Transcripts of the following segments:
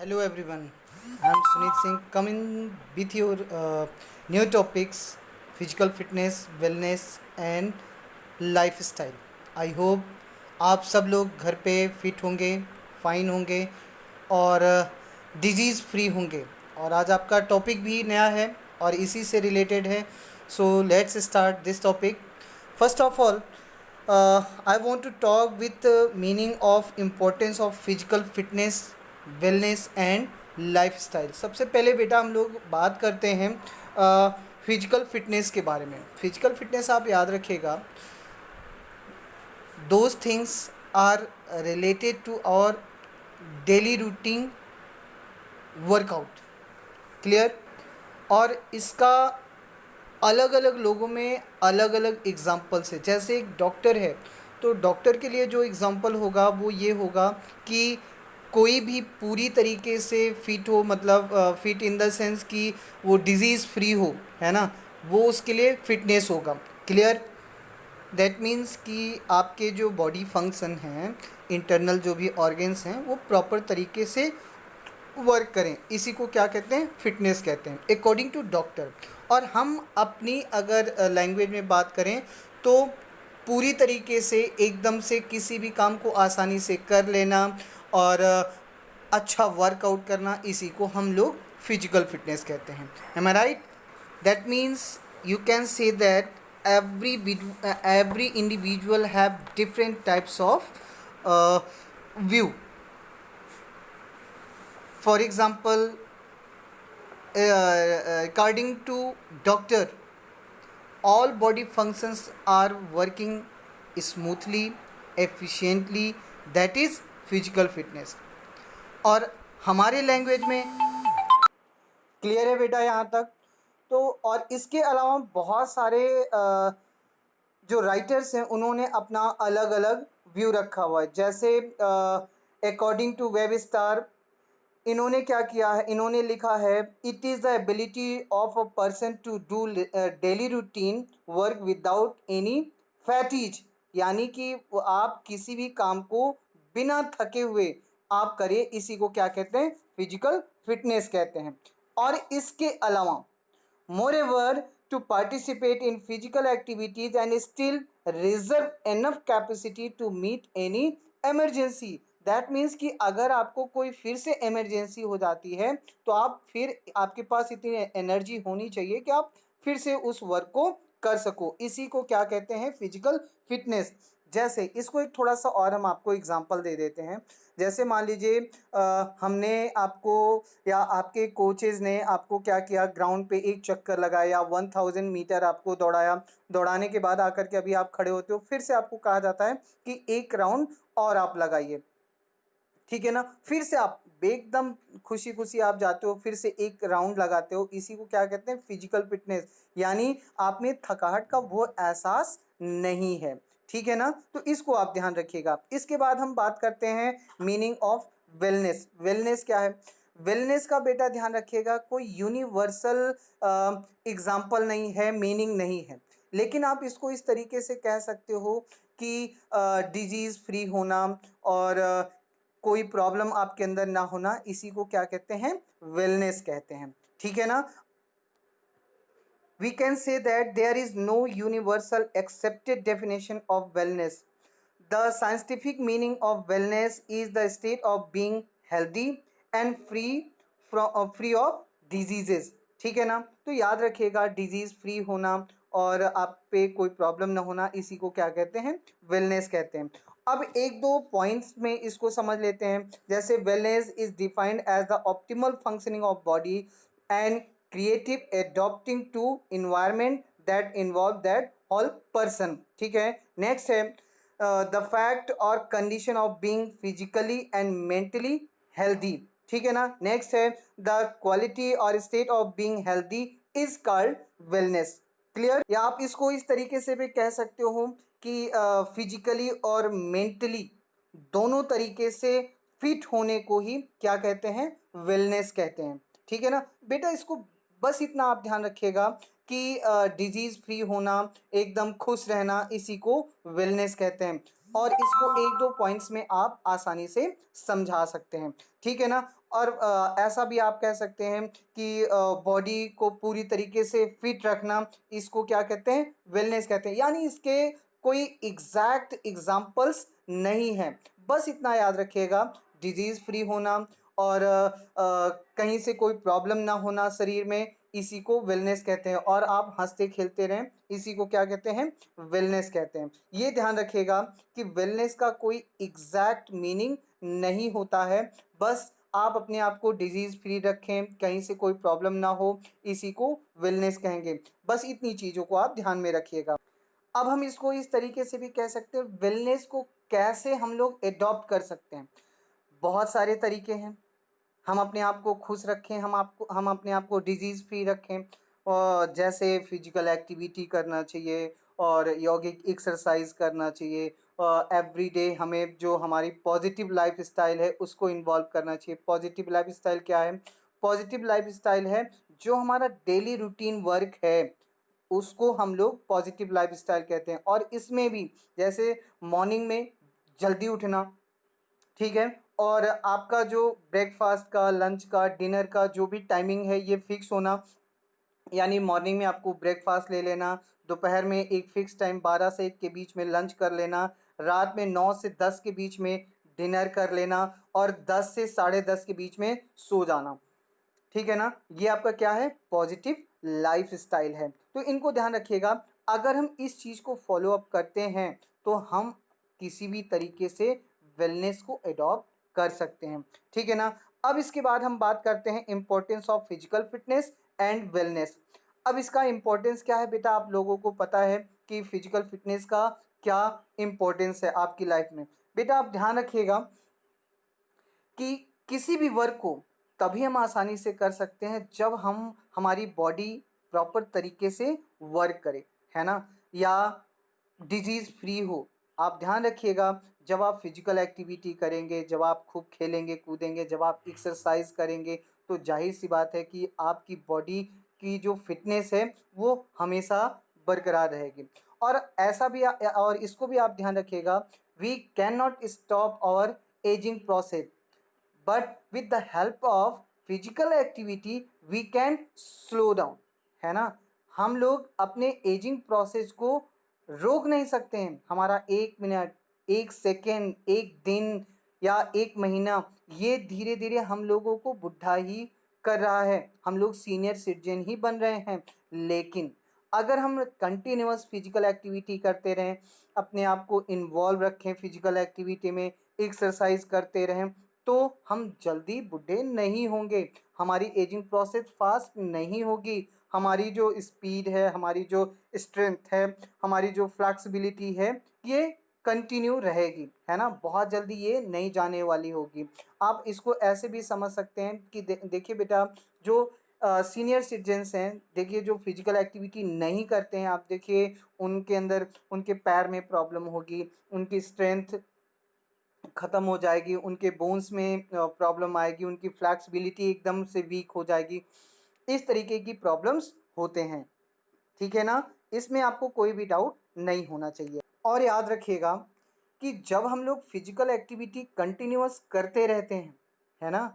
Hello everyone, I am Sunit Singh coming with your new topics physical fitness, wellness and lifestyle. I hope आप सब लोग घर पे fit होंगे, fine होंगे और डिजीज़ फ्री होंगे। और आज आपका टॉपिक भी नया है और इसी से रिलेटेड है। So let's start this topic. First of all I want to talk with the meaning of importance of physical fitness, wellness and lifestyle. सबसे पहले बेटा हम लोग बात करते हैं फिजिकल फिटनेस के बारे में। फिजिकल फिटनेस आप याद रखिएगा, those things are related to our daily routine workout. Clear? और इसका अलग अलग लोगों में अलग अलग एग्ज़ाम्पल्स है। जैसे एक डॉक्टर है तो डॉक्टर के लिए जो एग्ज़ाम्पल होगा वो ये होगा कि कोई भी पूरी तरीके से फिट हो, मतलब फिट इन द सेंस कि वो डिज़ीज़ फ्री हो, है ना, वो उसके लिए फिटनेस होगा। क्लियर? दैट मीन्स कि आपके जो बॉडी फंक्शन हैं, इंटरनल जो भी ऑर्गन्स हैं, वो प्रॉपर तरीके से वर्क करें, इसी को क्या कहते हैं? फिटनेस कहते हैं, अकॉर्डिंग टू डॉक्टर। और हम अपनी अगर लैंग्वेज में बात करें तो पूरी तरीके से एकदम से किसी भी काम को आसानी से कर लेना और अच्छा वर्कआउट करना, इसी को हम लोग फिजिकल फिटनेस कहते हैं। Am I right? That means you can say that every individual have different types of view. For example, according to doctor, all body functions are working smoothly, efficiently. That is physical fitness. और हमारे language में clear है बेटा यहाँ तक? तो और इसके अलावा बहुत सारे जो राइटर्स हैं उन्होंने अपना अलग अलग व्यू रखा हुआ है। जैसे अकॉर्डिंग टू वेब स्टार, इन्होंने क्या किया है? इन्होंने लिखा है, it is the ability of a person to do daily routine work without any fatigue. यानी कि आप किसी भी काम को बिना थके हुए आप करिए, इसी को क्या कहते हैं? फिजिकल फिटनेस कहते हैं। और इसके अलावा moreover, to participate in physical activities and still reserve enough capacity to meet any emergency. That means कि अगर आपको कोई फिर से इमरजेंसी हो जाती है तो आप फिर आपके पास इतनी एनर्जी होनी चाहिए कि आप फिर से उस वर्क को कर सको, इसी को क्या कहते हैं? Physical fitness. जैसे इसको एक थोड़ा सा और हम आपको एग्जांपल दे देते हैं। जैसे मान लीजिए हमने आपको या आपके कोचेज़ ने आपको क्या किया, ग्राउंड पे एक चक्कर लगाया, 1000 मीटर आपको दौड़ाया। दौड़ाने के बाद आकर के अभी आप खड़े होते हो, फिर से आपको कहा जाता है कि एक राउंड और आप लगाइए। ठीक है ना? फिर से आप एकदम खुशी खुशी आप जाते हो, फिर से एक राउंड लगाते हो, इसी को क्या कहते हैं? Physical fitness. यानी आप में थकावट का वो एहसास नहीं है। ठीक है ना? तो इसको आप ध्यान रखिएगा। इसके बाद हम बात करते हैं मीनिंग ऑफ वेलनेस। वेलनेस क्या है? वेलनेस का बेटा ध्यान रखिएगा, कोई यूनिवर्सल एग्जाम्पल नहीं है, मीनिंग नहीं है, लेकिन आप इसको इस तरीके से कह सकते हो कि डिजीज़ फ्री होना और कोई प्रॉब्लम आपके अंदर ना होना, इसी को क्या कहते हैं? वेलनेस कहते हैं। ठीक है ना? We can say that there is no universal accepted definition of wellness. The scientific meaning of wellness is the state of being healthy and free of diseases. ठीक है ना? तो याद रखिएगा, डिजीज़ फ्री होना और आप पे कोई प्रॉब्लम ना होना, इसी को क्या कहते हैं? वेलनेस कहते हैं। अब एक दो पॉइंट्स में इसको समझ लेते हैं। जैसे wellness is defined as the optimal functioning of body and creative adopting to environment that involve that whole person. ठीक है? नेक्स्ट है द फैक्ट और condition of being physically and mentally healthy. ठीक है ना? नेक्स्ट है द क्वालिटी और state of being healthy is called wellness. Clear? या आप इसको इस तरीके से भी कह सकते हो कि फिजिकली और मेंटली दोनों तरीके से फिट होने को ही क्या कहते हैं? वेलनेस कहते हैं। ठीक है ना बेटा? इसको बस इतना आप ध्यान रखिएगा कि डिजीज़ फ्री होना, एकदम खुश रहना, इसी को वेलनेस कहते हैं। और इसको एक दो पॉइंट्स में आप आसानी से समझा सकते हैं, ठीक है ना। और ऐसा भी आप कह सकते हैं कि बॉडी को पूरी तरीके से फिट रखना, इसको क्या कहते हैं, वेलनेस कहते हैं। यानी इसके कोई एग्जैक्ट एग्जाम्पल्स नहीं है, बस इतना याद रखिएगा, डिजीज़ फ्री होना और कहीं से कोई प्रॉब्लम ना होना शरीर में, इसी को वेलनेस कहते हैं। और आप हंसते खेलते रहें, इसी को क्या कहते हैं, वेलनेस कहते हैं। ये ध्यान रखिएगा कि वेलनेस का कोई एग्जैक्ट मीनिंग नहीं होता है, बस आप अपने आप को डिजीज़ फ्री रखें, कहीं से कोई प्रॉब्लम ना हो, इसी को वेलनेस कहेंगे। बस इतनी चीज़ों को आप ध्यान में रखिएगा। अब हम इसको इस तरीके से भी कह सकते हैं, वेलनेस को कैसे हम लोग एडॉप्ट कर सकते हैं। बहुत सारे तरीके हैं, हम अपने आप को खुश रखें, हम अपने आप को डिजीज़ फ्री रखें, और जैसे फिजिकल एक्टिविटी करना चाहिए और यौगिक एक्सरसाइज करना चाहिए, और एवरीडे हमें जो हमारी पॉजिटिव लाइफ स्टाइल है उसको इन्वॉल्व करना चाहिए। पॉजिटिव लाइफ स्टाइल क्या है, पॉजिटिव लाइफ स्टाइल है जो हमारा डेली रूटीन वर्क है, उसको हम लोग पॉजिटिव लाइफ स्टाइल कहते हैं। और इसमें भी जैसे मॉर्निंग में जल्दी उठना, ठीक है, और आपका जो ब्रेकफास्ट का, लंच का, डिनर का जो भी टाइमिंग है ये फिक्स होना। यानी मॉर्निंग में आपको ब्रेकफास्ट ले लेना, दोपहर में एक फ़िक्स टाइम 12 से 1 के बीच में लंच कर लेना, रात में 9 से 10 के बीच में डिनर कर लेना, और 10 से 10:30 के बीच में सो जाना, ठीक है ना। ये आपका क्या है, पॉजिटिव लाइफ स्टाइल है। तो इनको ध्यान रखिएगा, अगर हम इस चीज़ को फॉलो अप करते हैं तो हम किसी भी तरीके से वेलनेस को एडॉप्ट कर सकते हैं, ठीक है ना। अब इसके बाद हम बात करते हैं importance of physical fitness and wellness. अब इसका इम्पोर्टेंस क्या है बेटा, आप लोगों को पता है कि फिजिकल फिटनेस का क्या इम्पोर्टेंस है आपकी लाइफ में। बेटा आप ध्यान रखिएगा कि किसी भी वर्क को तभी हम आसानी से कर सकते हैं जब हम हमारी बॉडी प्रॉपर तरीके से वर्क करे, है ना, या डिजीज़ फ्री हो। आप ध्यान रखिएगा, जब आप फिजिकल एक्टिविटी करेंगे, जब आप खूब खेलेंगे कूदेंगे, जब आप एक्सरसाइज करेंगे, तो जाहिर सी बात है कि आपकी बॉडी की जो फिटनेस है वो हमेशा बरकरार रहेगी। और ऐसा भी और इसको भी आप ध्यान रखिएगा, we can not stop our ageing process, but with the help of physical activity we can slow down, है ना। हम लोग अपने एजिंग प्रोसेस को रोक नहीं सकते हैं। हमारा 1 मिनट, 1 सेकेंड, 1 दिन या 1 महीना, ये धीरे धीरे हम लोगों को बुढ़ा ही कर रहा है, हम लोग सीनियर सिटीजन ही बन रहे हैं। लेकिन अगर हम कंटिन्यूअस फिजिकल एक्टिविटी करते रहें, अपने आप को इन्वॉल्व रखें फिजिकल एक्टिविटी में, एक्सरसाइज करते रहें, तो हम जल्दी बूढ़े नहीं होंगे, हमारी एजिंग प्रोसेस फास्ट नहीं होगी, हमारी जो स्पीड है, हमारी जो स्ट्रेंथ है, हमारी जो फ्लेक्सिबिलिटी है, ये कंटिन्यू रहेगी, है ना, बहुत जल्दी ये नहीं जाने वाली होगी। आप इसको ऐसे भी समझ सकते हैं कि देखिए बेटा, जो सीनियर सिटीजन्स हैं, देखिए जो फिजिकल एक्टिविटी नहीं करते हैं, आप देखिए उनके अंदर, उनके पैर में प्रॉब्लम होगी, उनकी स्ट्रेंथ ख़त्म हो जाएगी, उनके बोन्स में प्रॉब्लम आएगी, उनकी फ्लैक्सिबिलिटी एकदम से वीक हो जाएगी, इस तरीके की प्रॉब्लम्स होते हैं, ठीक है ना। इसमें आपको कोई भी डाउट नहीं होना चाहिए। और याद रखिएगा कि जब हम लोग फिजिकल एक्टिविटी कंटिन्यूअस करते रहते हैं, है ना,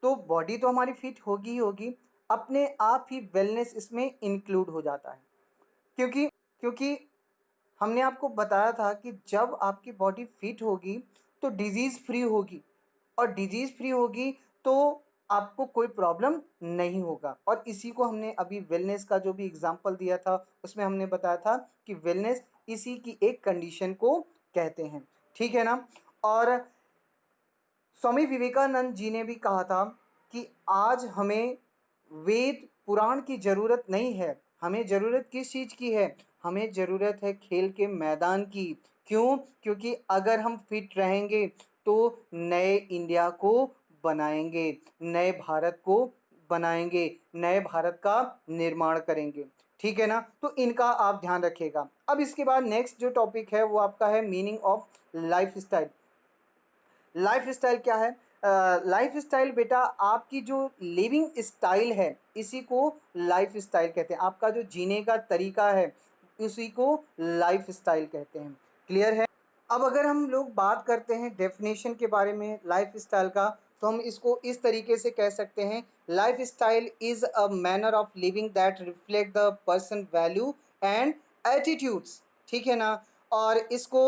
तो बॉडी तो हमारी फिट होगी ही होगी, अपने आप ही वेलनेस इसमें इंक्लूड हो जाता है। क्योंकि क्योंकि हमने आपको बताया था कि जब आपकी बॉडी फिट होगी तो डिजीज़ फ्री होगी, और डिजीज़ फ्री होगी तो आपको कोई प्रॉब्लम नहीं होगा। और इसी को हमने अभी वेलनेस का जो भी एग्जांपल दिया था उसमें हमने बताया था कि वेलनेस इसी की एक कंडीशन को कहते हैं, ठीक है ना। और स्वामी विवेकानंद जी ने भी कहा था कि आज हमें वेद पुराण की ज़रूरत नहीं है, हमें ज़रूरत किस चीज़ की है, हमें ज़रूरत है खेल के मैदान की। क्यों, क्योंकि अगर हम फिट रहेंगे तो नए इंडिया को बनाएंगे, नए भारत को बनाएंगे, नए भारत का निर्माण करेंगे, ठीक है ना। तो इनका आप ध्यान रखिएगा। अब इसके बाद नेक्स्ट जो टॉपिक है वो आपका है meaning of life style. Life style क्या है, लाइफ स्टाइल बेटा आपकी जो लिविंग स्टाइल है, इसी को लाइफ स्टाइल कहते हैं। आपका जो जीने का तरीका है, इसी को लाइफ स्टाइल कहते हैं। क्लियर है। अब अगर हम लोग बात करते हैं डेफिनेशन के बारे में लाइफ स्टाइल का, तो हम इसको इस तरीके से कह सकते हैं, life style is a manner of living that reflect the person value and attitudes. ठीक है ना। और इसको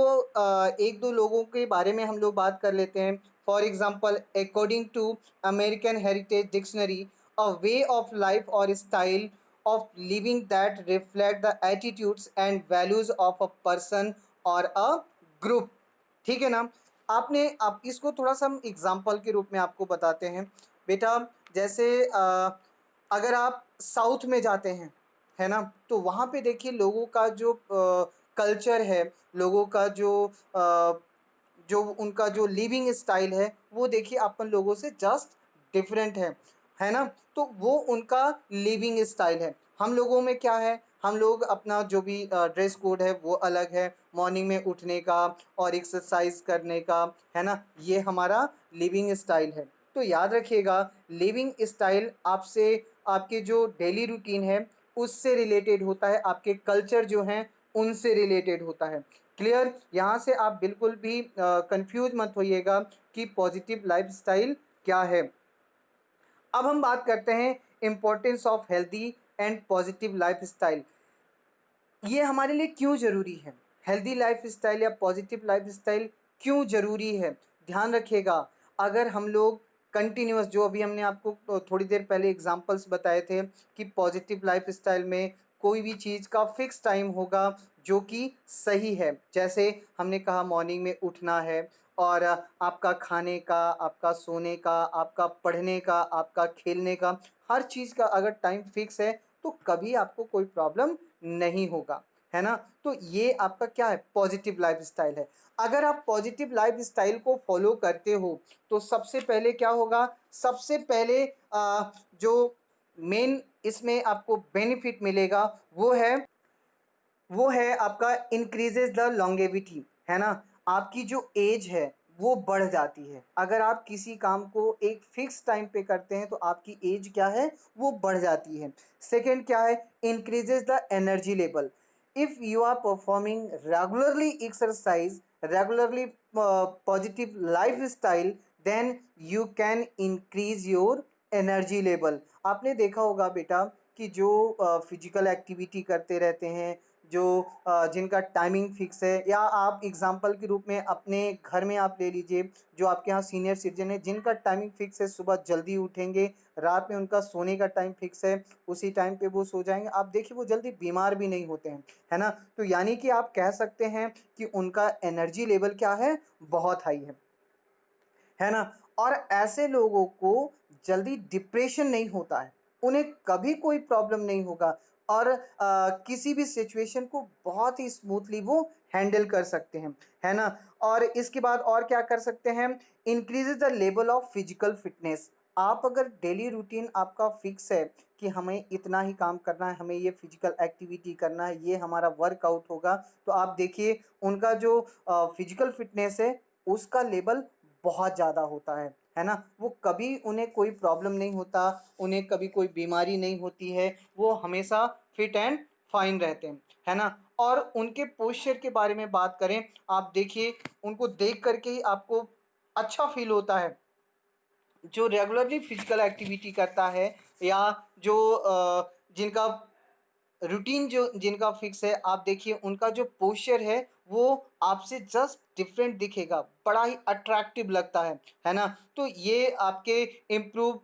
एक दो लोगों के बारे में हम लोग बात कर लेते हैं। For example, according to American heritage dictionary, a way of life और style of living that reflect the attitudes and values of a person or a group। ठीक है ना। आपने आप इसको थोड़ा सा हम एग्जाम्पल के रूप में आपको बताते हैं बेटा। जैसे अगर आप साउथ में जाते हैं, है ना, तो वहाँ पे देखिए लोगों का जो कल्चर है, लोगों का जो उनका जो लिविंग स्टाइल है, वो देखिए अपन लोगों से जस्ट डिफरेंट है ना। तो वो उनका लिविंग स्टाइल है। हम लोगों में क्या है, हम लोग अपना जो भी ड्रेस कोड है वो अलग है, मॉर्निंग में उठने का और एक्सरसाइज करने का, है ना, ये हमारा लिविंग स्टाइल है। तो याद रखिएगा, लिविंग स्टाइल आपसे आपके जो डेली रूटीन है उससे रिलेटेड होता है, आपके कल्चर जो हैं उनसे रिलेटेड होता है। क्लियर। यहाँ से आप बिल्कुल भी कंफ्यूज मत होइएगा कि पॉजिटिव लाइफस्टाइल क्या है। अब हम बात करते हैं importance of healthy and positive lifestyle. ये हमारे लिए क्यों ज़रूरी है, हेल्दी लाइफस्टाइल या पॉजिटिव लाइफस्टाइल क्यों ज़रूरी है। ध्यान रखिएगा, अगर हम लोग कंटिन्यूअस, जो अभी हमने आपको थोड़ी देर पहले एग्जांपल्स बताए थे कि पॉजिटिव लाइफस्टाइल में कोई भी चीज़ का फिक्स टाइम होगा जो कि सही है। जैसे हमने कहा मॉर्निंग में उठना है, और आपका खाने का, आपका सोने का, आपका पढ़ने का, आपका खेलने का, हर चीज़ का अगर टाइम फिक्स है तो कभी आपको कोई प्रॉब्लम नहीं होगा, है ना। तो ये आपका क्या है, पॉजिटिव लाइफस्टाइल है। अगर आप पॉजिटिव लाइफस्टाइल को फॉलो करते हो तो सबसे पहले क्या होगा, सबसे पहले जो मेन इसमें आपको बेनिफिट मिलेगा वो है आपका इंक्रीजेज द लॉन्गेविटी, है ना। आपकी जो एज है वो बढ़ जाती है। अगर आप किसी काम को एक फिक्स टाइम पे करते हैं तो आपकी एज क्या है, वो बढ़ जाती है। सेकंड क्या है, increases the energy level. If you are performing regularly exercise, regularly positive life style, then you can increase your energy level. आपने देखा होगा बेटा कि जो फिजिकल एक्टिविटी करते रहते हैं, जो जिनका टाइमिंग फिक्स है, या आप एग्जांपल के रूप में अपने घर में आप ले लीजिए, जो आपके यहाँ सीनियर सिटीजन है जिनका टाइमिंग फिक्स है, सुबह जल्दी उठेंगे, रात में उनका सोने का टाइम फिक्स है, उसी टाइम पे वो सो जाएंगे, आप देखिए वो जल्दी बीमार भी नहीं होते हैं, है ना। तो यानी कि आप कह सकते हैं कि उनका एनर्जी लेवल क्या है, बहुत हाई है ना। और ऐसे लोगों को जल्दी डिप्रेशन नहीं होता है, उन्हें कभी कोई प्रॉब्लम नहीं होगा, और किसी भी सिचुएशन को बहुत ही स्मूथली वो हैंडल कर सकते हैं, है ना। और इसके बाद और क्या कर सकते हैं, increases the level of physical fitness. आप अगर डेली रूटीन आपका फिक्स है कि हमें इतना ही काम करना है, हमें ये फिजिकल एक्टिविटी करना है, ये हमारा वर्कआउट होगा, तो आप देखिए उनका जो फिजिकल फिटनेस है उसका लेवल बहुत ज़्यादा होता है ना। वो कभी उन्हें कोई प्रॉब्लम नहीं होता, उन्हें कभी कोई बीमारी नहीं होती है, वो हमेशा फिट एंड फाइन रहते हैं, है ना। और उनके पोस्चर के बारे में बात करें, आप देखिए उनको देख करके ही आपको अच्छा फील होता है। जो रेगुलरली फिजिकल एक्टिविटी करता है, या जो जिनका रूटीन जो जिनका फिक्स है, आप देखिए उनका जो पोस्चर है वो आपसे जस्ट डिफरेंट दिखेगा, बड़ा ही अट्रैक्टिव लगता है ना। तो ये आपके इम्प्रूव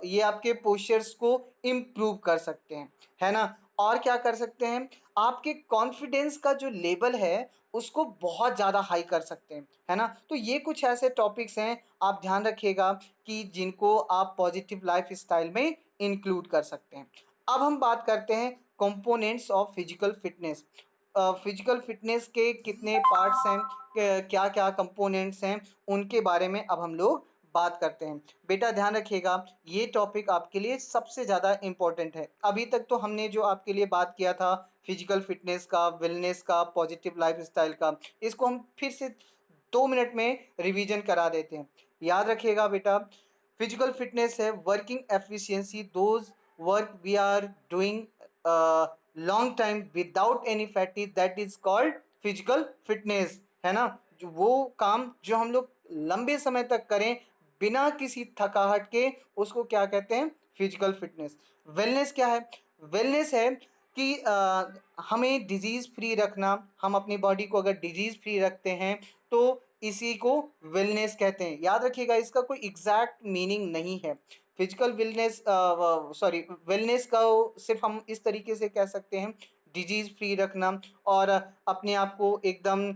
ये आपके पोस्चर्स को इम्प्रूव कर सकते हैं, है ना। और क्या कर सकते हैं, आपके कॉन्फिडेंस का जो लेवल है उसको बहुत ज़्यादा हाई कर सकते हैं, है ना। तो ये कुछ ऐसे टॉपिक्स हैं, आप ध्यान रखिएगा कि जिनको आप पॉजिटिव लाइफ स्टाइल में इंक्लूड कर सकते हैं। अब हम बात करते हैं components of physical fitness. Physical fitness के कितने पार्ट्स हैं, क्या क्या कंपोनेंट्स हैं, उनके बारे में अब हम लोग बात करते हैं। बेटा ध्यान रखिएगा, ये टॉपिक आपके लिए सबसे ज़्यादा इम्पोर्टेंट है। अभी तक तो हमने जो आपके लिए बात किया था फिजिकल फिटनेस का, वेलनेस का, पॉजिटिव लाइफस्टाइल का, इसको हम फिर से 2 मिनट में रिवीजन करा देते हैं। याद रखिएगा बेटा, फिजिकल फिटनेस है working efficiency, those work we are doing long time without any fatigue, that is called physical fitness. है ना, जो वो काम जो हम लोग लंबे समय तक करें बिना किसी थकावट के, उसको क्या कहते हैं, फिजिकल फिटनेस। वेलनेस क्या है? वेलनेस है कि हमें डिजीज़ फ्री रखना, हम अपनी बॉडी को अगर डिजीज़ फ्री रखते हैं तो इसी को वेलनेस कहते हैं। याद रखिएगा, इसका कोई एग्जैक्ट मीनिंग नहीं है। फिजिकल वेलनेस, सॉरी, वेलनेस का सिर्फ हम इस तरीके से कह सकते हैं, डिजीज़ फ्री रखना और अपने आप को एकदम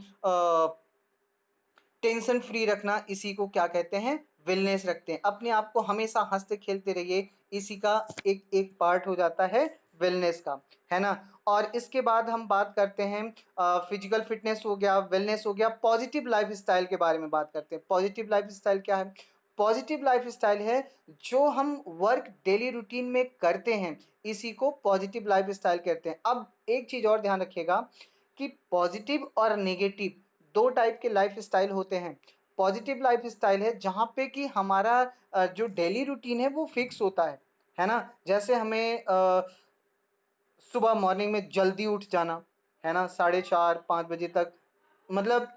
टेंशन फ्री रखना, इसी को क्या कहते हैं, वेलनेस रखते हैं। अपने आप को हमेशा हंसते खेलते रहिए, इसी का एक एक पार्ट हो जाता है वेलनेस का, है ना। और इसके बाद हम बात करते हैं, फिजिकल फिटनेस हो गया, वेलनेस हो गया, पॉजिटिव लाइफ स्टाइल के बारे में बात करते हैं। पॉजिटिव लाइफ स्टाइल क्या है? पॉजिटिव लाइफ स्टाइल है जो हम वर्क डेली रूटीन में करते हैं, इसी को पॉजिटिव लाइफ स्टाइल कहते हैं। अब एक चीज़ और ध्यान रखिएगा कि पॉजिटिव और नेगेटिव दो टाइप के लाइफ स्टाइल होते हैं। पॉजिटिव लाइफ स्टाइल है जहाँ पे कि हमारा जो डेली रूटीन है वो फिक्स होता है ना। जैसे हमें सुबह मॉर्निंग में जल्दी उठ जाना, है ना, 4:30-5 बजे तक, मतलब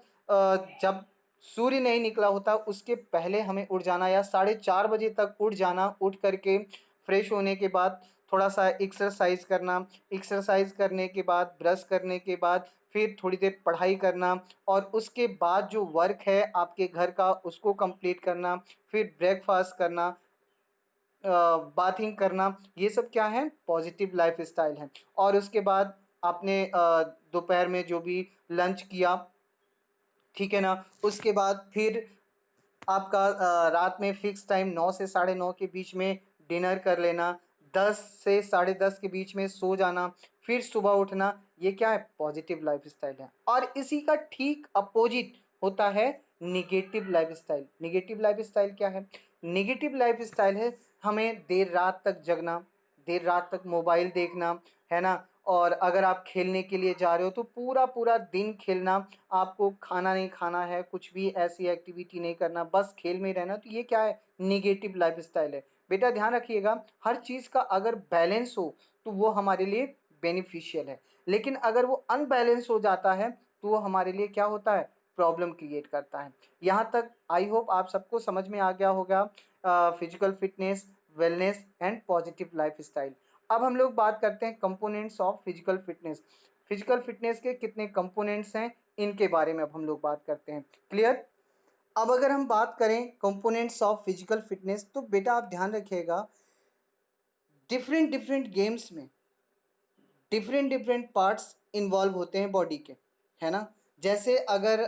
जब सूर्य नहीं निकला होता उसके पहले हमें उठ जाना, या 4:30 बजे तक उठ जाना। उठ करके फ्रेश होने के बाद थोड़ा सा एक्सरसाइज करना, एक्सरसाइज करने के बाद ब्रश करने के बाद फिर थोड़ी देर पढ़ाई करना, और उसके बाद जो वर्क है आपके घर का उसको कंप्लीट करना, फिर ब्रेकफास्ट करना, बाथिंग करना, ये सब क्या है, पॉजिटिव लाइफ स्टाइल है। और उसके बाद आपने दोपहर में जो भी लंच किया, ठीक है ना, उसके बाद फिर आपका रात में फिक्स टाइम 9 से 9:30 के बीच में डिनर कर लेना, 10 से 10:30 के बीच में सो जाना, फिर सुबह उठना, ये क्या है, पॉजिटिव लाइफ स्टाइल है। और इसी का ठीक अपोजिट होता है negative life style. Negative life style क्या है? निगेटिव लाइफ स्टाइल है हमें देर रात तक जगना, देर रात तक मोबाइल देखना, है ना। और अगर आप खेलने के लिए जा रहे हो तो पूरा पूरा दिन खेलना, आपको खाना नहीं खाना है, कुछ भी ऐसी एक्टिविटी नहीं करना, बस खेल में रहना, तो ये क्या है, निगेटिव लाइफ स्टाइल है। बेटा ध्यान रखिएगा, हर चीज़ का अगर बैलेंस हो तो वो हमारे लिए बेनिफिशियल है, लेकिन अगर वो अनबैलेंस हो जाता है तो वो हमारे लिए क्या होता है, प्रॉब्लम क्रिएट करता है। यहाँ तक आई होप आप सबको समझ में आ गया होगा physical fitness, wellness and positive life style. अब हम लोग बात करते हैं components of physical fitness. Physical fitness के कितने कंपोनेंट्स हैं, इनके बारे में अब हम लोग बात करते हैं। क्लियर? अब अगर हम बात करें कंपोनेंट्स ऑफ फिजिकल फिटनेस, तो बेटा आप ध्यान रखिएगा, डिफरेंट डिफरेंट गेम्स में डिफरेंट डिफरेंट पार्ट्स इन्वॉल्व होते हैं बॉडी के, है ना। जैसे अगर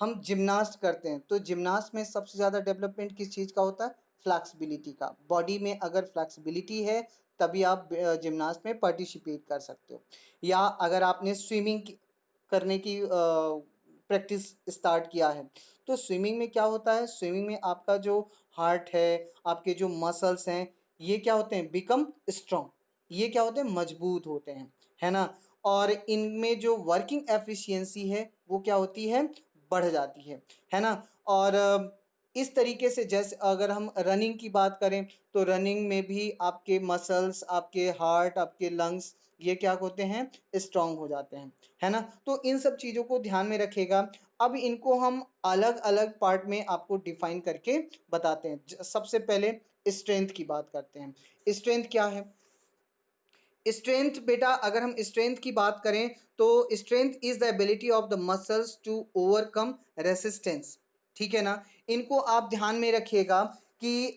हम जिम्नास्ट करते हैं तो जिम्नास्ट में सबसे ज़्यादा डेवलपमेंट किस चीज़ का होता है, फ्लैक्सिबिलिटी का। बॉडी में अगर फ्लैक्सिबिलिटी है तभी आप जिम्नास्ट में पार्टिसिपेट कर सकते हो। या अगर आपने स्विमिंग करने की प्रैक्टिस स्टार्ट किया है, तो स्विमिंग में क्या होता है, स्विमिंग में आपका जो हार्ट है, आपके जो मसल्स हैं, ये क्या होते हैं, बिकम स्ट्रॉन्ग, ये क्या होते हैं, मजबूत होते हैं, है ना। और इनमें जो वर्किंग एफिशिएंसी है वो क्या होती है, बढ़ जाती है ना। और इस तरीके से जैसे अगर हम रनिंग की बात करें तो रनिंग में भी आपके मसल्स, आपके हार्ट, आपके लंग्स, ये क्या होते हैं, स्ट्रांग हो जाते हैं, है ना। तो इन सब चीज़ों को ध्यान में रखिएगा। अब इनको हम अलग अलग पार्ट में आपको डिफाइन करके बताते हैं। सबसे पहले स्ट्रेंथ की बात करते हैं। स्ट्रेंथ क्या है? स्ट्रेंथ बेटा, अगर हम स्ट्रेंथ की बात करें तो strength is the ability of the muscles to overcome resistance, ठीक है ना। इनको आप ध्यान में रखिएगा कि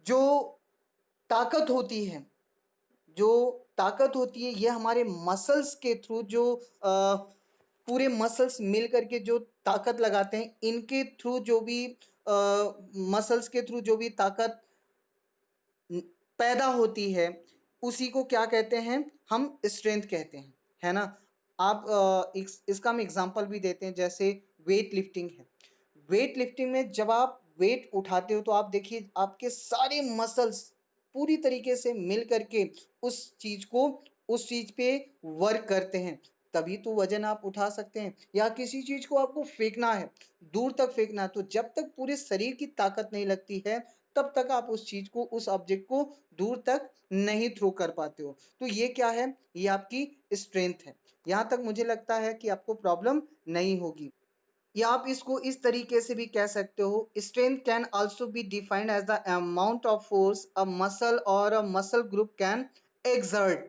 जो ताकत होती है, जो ताकत होती है, ये हमारे मसल्स के थ्रू, जो पूरे मसल्स मिल करके जो ताकत लगाते हैं, इनके थ्रू जो भी मसल्स के थ्रू जो भी ताकत पैदा होती है, उसी को क्या कहते हैं, हम स्ट्रेंथ कहते हैं, है ना। आप इसका हम एग्जांपल भी देते हैं, जैसे वेट लिफ्टिंग है। वेट लिफ्टिंग में जब आप वेट उठाते हो तो आप देखिए आपके सारे मसल्स पूरी तरीके से मिल करके उस चीज़ को, उस चीज़ पे वर्क करते हैं, तभी तो वजन आप उठा सकते हैं। या किसी चीज़ को आपको फेंकना है, दूर तक फेंकना है, तो जब तक पूरे शरीर की ताकत नहीं लगती है तब तक आप उस चीज को, उस ऑब्जेक्ट को दूर तक नहीं थ्रो कर पाते हो। तो ये क्या है, ये आपकी स्ट्रेंथ है। यहां तक मुझे लगता है कि आपको प्रॉब्लम नहीं होगी। या आप इसको इस तरीके से भी कह सकते हो, strength can also be defined as the amount of force a muscle और a muscle group can exert.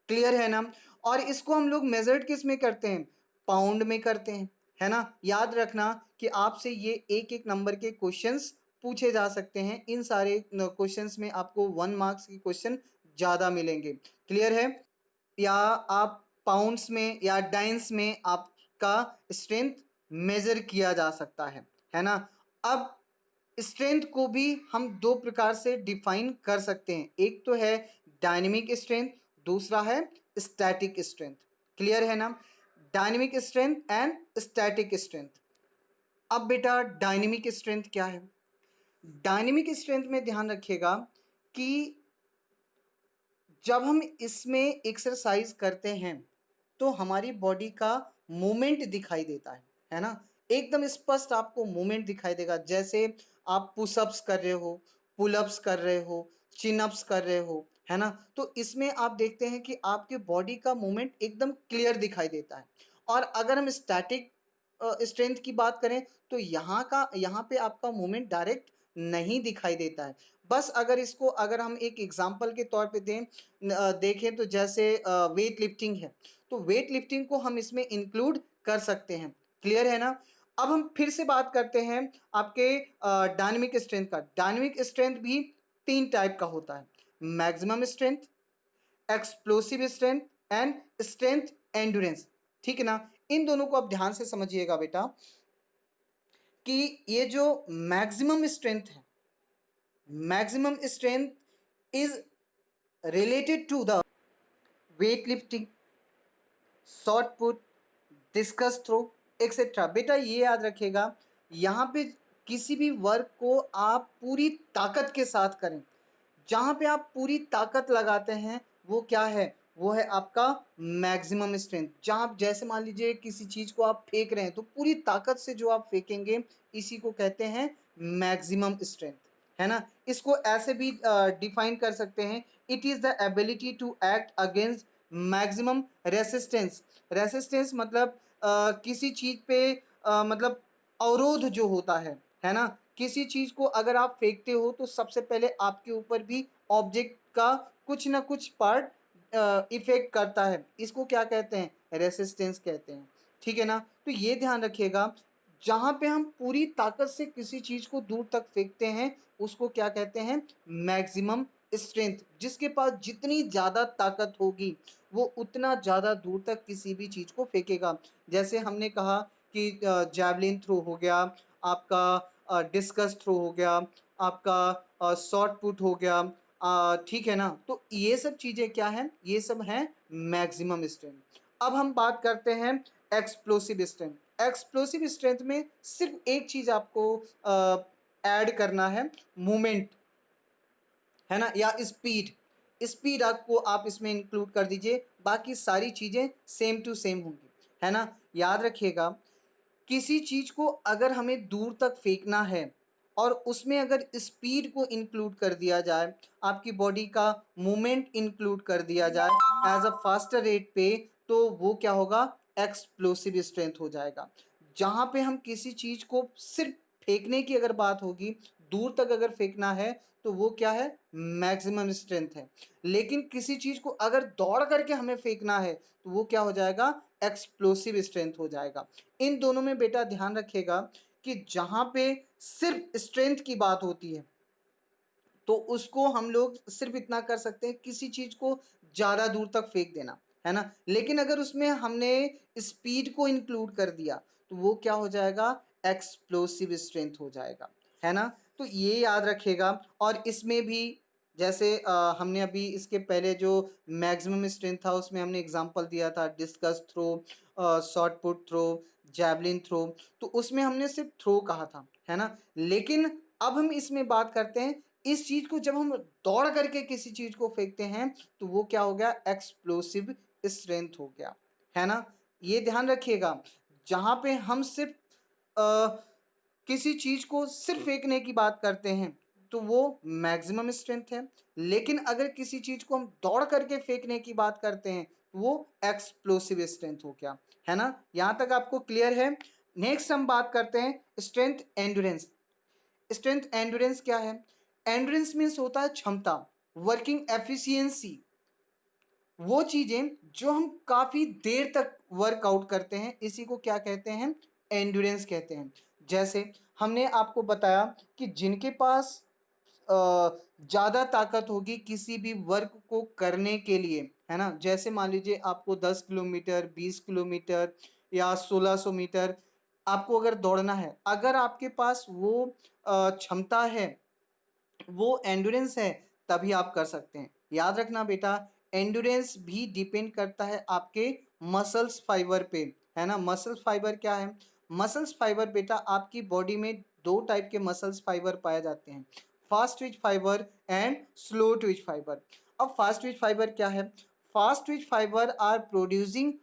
Clear है ना। और इसको हम लोग मेजर्ड किस में करते हैं, पाउंड में करते हैं, है ना। याद रखना कि आपसे ये एक एक नंबर के क्वेश्चंस पूछे जा सकते हैं। इन सारे क्वेश्चंस में आपको 1 मार्क्स के क्वेश्चन ज़्यादा मिलेंगे। क्लियर है। या आप पाउंड्स में या डाइंस में आपका स्ट्रेंथ मेजर किया जा सकता है ना। अब स्ट्रेंथ को भी हम दो प्रकार से डिफाइन कर सकते हैं, एक तो है डायनेमिक स्ट्रेंथ, दूसरा है स्टैटिक स्ट्रेंथ। क्लियर है ना। Dynamic strength and static strength. अब बेटा डायनेमिक स्ट्रेंथ क्या है। डायनेमिक स्ट्रेंथ में ध्यान रखिएगा कि जब हम इसमें एक्सरसाइज करते हैं तो हमारी बॉडी का मूवमेंट दिखाई देता है ना। एकदम स्पष्ट आपको मूवमेंट दिखाई देगा। जैसे आप पुशअप्स कर रहे हो, पुलअप्स कर रहे हो, चिनअप्स कर रहे हो, है ना। तो इसमें आप देखते हैं कि आपके बॉडी का मूवमेंट एकदम क्लियर दिखाई देता है। और अगर हम स्टैटिक स्ट्रेंथ की बात करें तो यहाँ पे आपका मूवमेंट डायरेक्ट नहीं दिखाई देता है। बस अगर इसको अगर हम एक एग्जांपल के तौर पे देखें तो जैसे वेट लिफ्टिंग है, तो वेट लिफ्टिंग को हम इसमें इंक्लूड कर सकते हैं। क्लियर है ना। अब हम फिर से बात करते हैं आपके डायनेमिक स्ट्रेंथ का। डायनेमिक स्ट्रेंथ भी 3 टाइप का होता है, maximum strength, explosive strength and strength endurance. ठीक है ना। इन दोनों को आप ध्यान से समझिएगा बेटा कि ये जो मैक्सिमम स्ट्रेंथ है, maximum strength is related to the weight lifting, shot put, discus throw etcetera. बेटा ये याद रखिएगा, यहाँ पे किसी भी वर्क को आप पूरी ताकत के साथ करें, जहाँ पे आप पूरी ताकत लगाते हैं वो क्या है, वो है आपका मैक्सिमम स्ट्रेंथ। जहाँ आप जैसे मान लीजिए किसी चीज़ को आप फेंक रहे हैं तो पूरी ताकत से जो आप फेंकेंगे इसी को कहते हैं मैक्सिमम स्ट्रेंथ, है ना। इसको ऐसे भी डिफाइन कर सकते हैं, it is the ability to act against maximum resistance. Resistance मतलब किसी चीज़ पे मतलब अवरोध जो होता है ना। किसी चीज़ को अगर आप फेंकते हो तो सबसे पहले आपके ऊपर भी ऑब्जेक्ट का कुछ ना कुछ पार्ट इफेक्ट करता है, इसको क्या कहते हैं, रेसिस्टेंस कहते हैं। ठीक है ना। तो ये ध्यान रखिएगा, जहाँ पे हम पूरी ताकत से किसी चीज़ को दूर तक फेंकते हैं उसको क्या कहते हैं, मैक्सिमम स्ट्रेंथ। जिसके पास जितनी ज़्यादा ताकत होगी वो उतना ज़्यादा दूर तक किसी भी चीज़ को फेंकेगा। जैसे हमने कहा कि जैवलिन थ्रो हो गया आपका, डिस्कस थ्रो हो गया आपका, शॉर्ट पुट हो गया, ठीक है ना। तो ये सब चीज़ें क्या हैं, ये सब हैं मैक्सिमम स्ट्रेंथ। अब हम बात करते हैं एक्सप्लोसिव स्ट्रेंथ। एक्सप्लोसिव स्ट्रेंथ में सिर्फ एक चीज़ आपको ऐड करना है, मूवमेंट, है ना, या स्पीड। स्पीड आपको आप इसमें इंक्लूड कर दीजिए, बाकी सारी चीज़ें सेम टू सेम होंगी, है ना। याद रखिएगा, किसी चीज़ को अगर हमें दूर तक फेंकना है और उसमें अगर स्पीड को इंक्लूड कर दिया जाए, आपकी बॉडी का मूवमेंट इंक्लूड कर दिया जाए एज अ फास्टर रेट पे, तो वो क्या होगा, एक्सप्लोसिव स्ट्रेंथ हो जाएगा। जहाँ पे हम किसी चीज़ को सिर्फ फेंकने की अगर बात होगी, दूर तक अगर फेंकना है तो वो क्या है, मैक्सिमम स्ट्रेंथ है। लेकिन किसी चीज़ को अगर दौड़ करके हमें फेंकना है तो वो क्या हो जाएगा, एक्सप्लोसिव स्ट्रेंथ हो जाएगा। इन दोनों में बेटा ध्यान रखिएगा कि जहाँ पे सिर्फ स्ट्रेंथ की बात होती है तो उसको हम लोग सिर्फ इतना कर सकते हैं, किसी चीज़ को ज़्यादा दूर तक फेंक देना, है ना। लेकिन अगर उसमें हमने स्पीड को इंक्लूड कर दिया तो वो क्या हो जाएगा, एक्सप्लोसिव स्ट्रेंथ हो जाएगा, है ना। तो ये याद रखिएगा। और इसमें भी जैसे हमने अभी इसके पहले जो मैक्सिमम स्ट्रेंथ था उसमें हमने एग्जांपल दिया था, discus throw, shot put throw, javelin throw. तो उसमें हमने सिर्फ थ्रो कहा था, है ना। लेकिन अब हम इसमें बात करते हैं, इस चीज़ को जब हम दौड़ करके किसी चीज़ को फेंकते हैं तो वो क्या हो गया, एक्सप्लोसिव स्ट्रेंथ हो गया, है ना। ये ध्यान रखिएगा, जहाँ पे हम सिर्फ किसी चीज़ को सिर्फ फेंकने की बात करते हैं तो वो मैक्सिमम स्ट्रेंथ है। लेकिन अगर किसी चीज को हम दौड़ करके फेंकने की बात करते हैं वो एक्सप्लोसिव स्ट्रेंथ हो गया, है ना। यहां तक आपको क्लियर है। नेक्स्ट हम बात करते हैं स्ट्रेंथ एंड्योरेंस। स्ट्रेंथ एंड्योरेंस क्या है? एंड्योरेंस मीन्स होता है क्षमता, वर्किंग एफिशिएंसी, वो चीजें जो हम काफी देर तक वर्कआउट करते हैं, इसी को क्या कहते हैं? एंड्योरेंस कहते हैं। जैसे हमने आपको बताया कि जिनके पास ज्यादा ताकत होगी किसी भी वर्क को करने के लिए, है ना, जैसे मान लीजिए आपको 10 किलोमीटर, 20 किलोमीटर या 1600 मीटर आपको अगर दौड़ना है, अगर आपके पास वो क्षमता है, वो एंड्योरेंस है, तभी आप कर सकते हैं। याद रखना बेटा, एंड्योरेंस भी डिपेंड करता है आपके मसल्स फाइबर पे, है ना। मसल्स फाइबर क्या है? मसल्स फाइबर बेटा आपकी बॉडी में दो टाइप के मसल्स फाइबर पाए जाते हैं, fast twitch fibre and slow twitch fibre. अब फास्ट ट्विच फाइबर क्या है? Fast twitch fibre are producing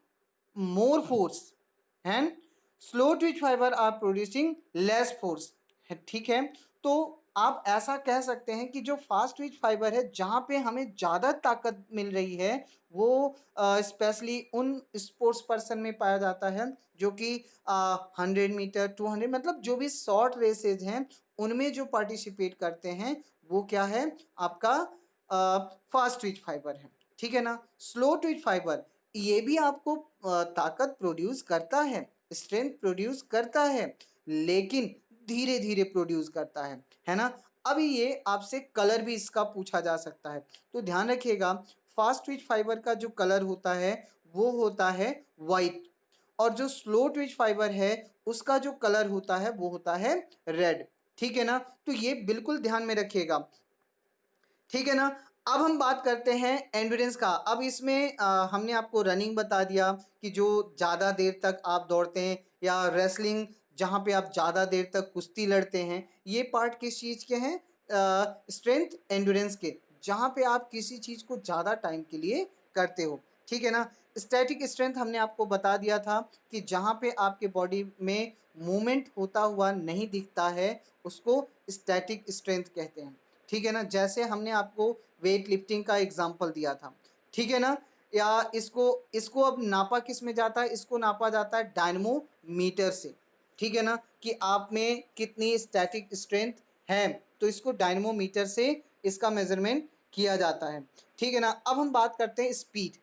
more force and slow twitch fiber are producing less force है, ठीक है। तो आप ऐसा कह सकते हैं कि जो फास्ट ट्विच फाइबर है जहां पे हमें ज़्यादा ताकत मिल रही है वो स्पेशली उन स्पोर्ट्स पर्सन में पाया जाता है जो कि 100 मीटर, 200, मतलब जो भी शॉर्ट रेसेज हैं उनमें जो पार्टिसिपेट करते हैं वो क्या है? आपका फास्ट ट्विच फाइबर है, ठीक है ना। स्लो ट्विच फाइबर ये भी आपको ताकत प्रोड्यूस करता है, स्ट्रेंथ प्रोड्यूस करता है, लेकिन धीरे धीरे प्रोड्यूस करता है ना। अभी ये आपसे कलर भी इसका पूछा जा सकता है, तो ध्यान रखिएगा फास्ट ट्विच फाइबर का जो कलर होता है वो होता है वाइट, और जो स्लो ट्विच फाइबर है उसका जो कलर होता है वो होता है रेड, ठीक है ना। तो ये बिल्कुल ध्यान में रखिएगा, ठीक है ना। अब हम बात करते हैं एंड्योरेंस का। अब इसमें हमने आपको रनिंग बता दिया कि जो ज़्यादा देर तक आप दौड़ते हैं, या रेसलिंग जहाँ पे आप ज़्यादा देर तक कुश्ती लड़ते हैं, ये पार्ट किस चीज़ के हैं? स्ट्रेंथ एंड्योरेंस के, जहाँ पे आप किसी चीज़ को ज़्यादा टाइम के लिए करते हो, ठीक है ना। स्टैटिक स्ट्रेंथ हमने आपको बता दिया था कि जहाँ पे आपके बॉडी में मूवमेंट होता हुआ नहीं दिखता है उसको स्टैटिक स्ट्रेंथ कहते हैं, ठीक है ना। जैसे हमने आपको वेट लिफ्टिंग का एग्जाम्पल दिया था, ठीक है ना। या इसको इसको अब नापा किस में जाता है? इसको नापा जाता है डायनमोमीटर से, ठीक है ना, कि आप में कितनी स्टैटिक स्ट्रेंथ है, तो इसको डायनमोमीटर से इसका मेजरमेंट किया जाता है, ठीक है ना। अब हम बात करते हैं स्पीड।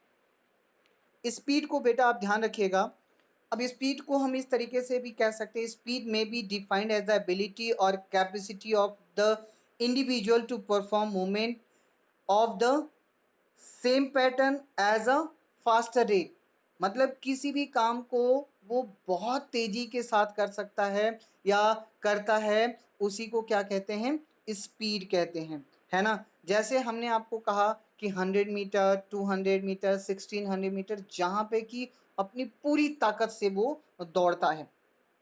स्पीड को बेटा आप ध्यान रखिएगा। अब स्पीड को हम इस तरीके से भी कह सकते हैं, स्पीड में be defined as the ability और capacity of the individual to perform movement of the same pattern as a faster rate. मतलब किसी भी काम को वो बहुत तेजी के साथ कर सकता है या करता है, उसी को क्या कहते हैं? स्पीड कहते हैं, है ना। जैसे हमने आपको कहा कि 100 मीटर, 200 मीटर, 1600 मीटर, जहाँ पे कि अपनी पूरी ताकत से वो दौड़ता है,